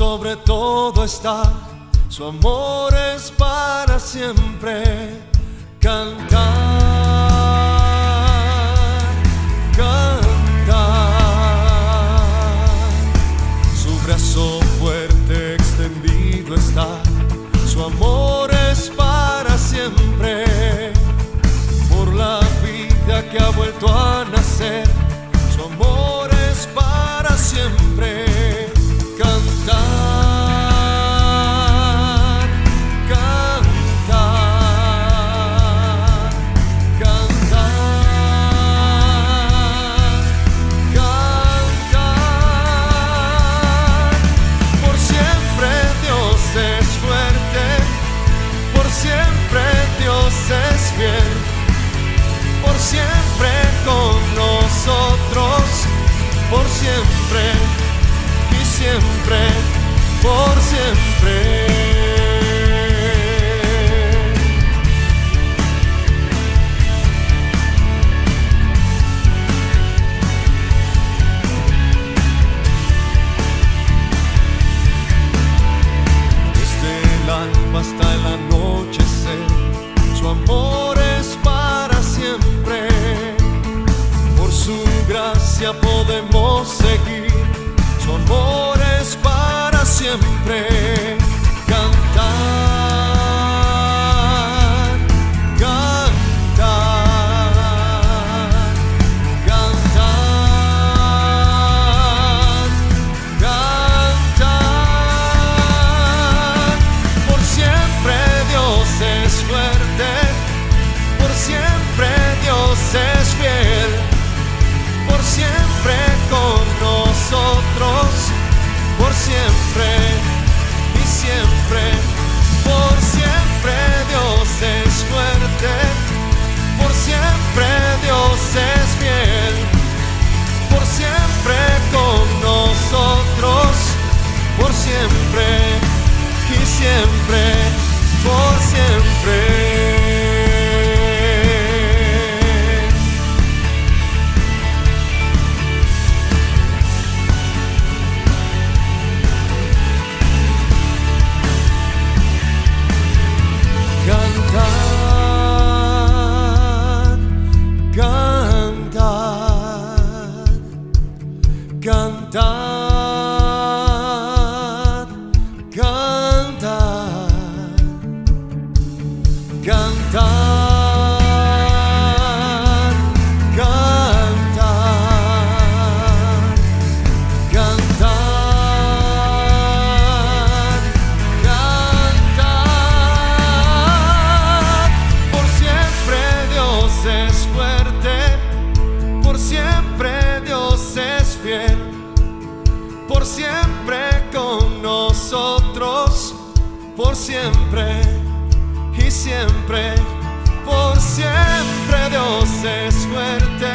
sobre todo está, su amor es para siempre. Cantar, cantar, su brazo fuerte extendido está, su amor es para siempre. Por la vida que ha vuelto a nacer, su amor es para siempre. Cantar, cantar, cantar, cantar. Por siempre Dios es fuerte, por siempre Dios es fiel, por siempre con nosotros, por siempre y siempre, por siempre. Desde el alba hasta el anochecer, su amor es para siempre. Por su gracia podemos seguir, su amor es para siempre. Cantar, cantar, cantar, cantar. Por siempre Dios es fuerte, por siempre Dios es fiel, por siempre con nosotros, por siempre y siempre, por siempre Dios es fuerte, por siempre Dios es fiel, por siempre con nosotros, por siempre y siempre, por siempre. Cantar, cantar, cantar, cantar, cantar, cantar. Por siempre Dios es fuerte, por siempre Dios es fiel, por siempre con nosotros, por siempre y siempre, por siempre Dios es fuerte,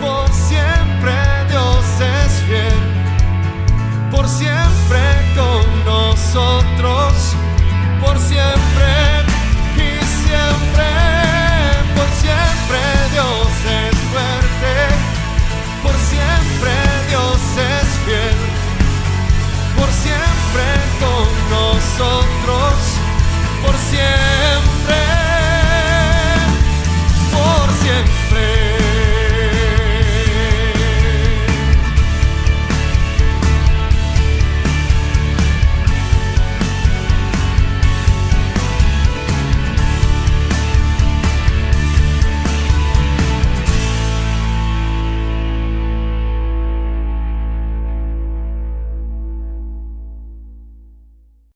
por siempre Dios es fiel, por siempre con nosotros,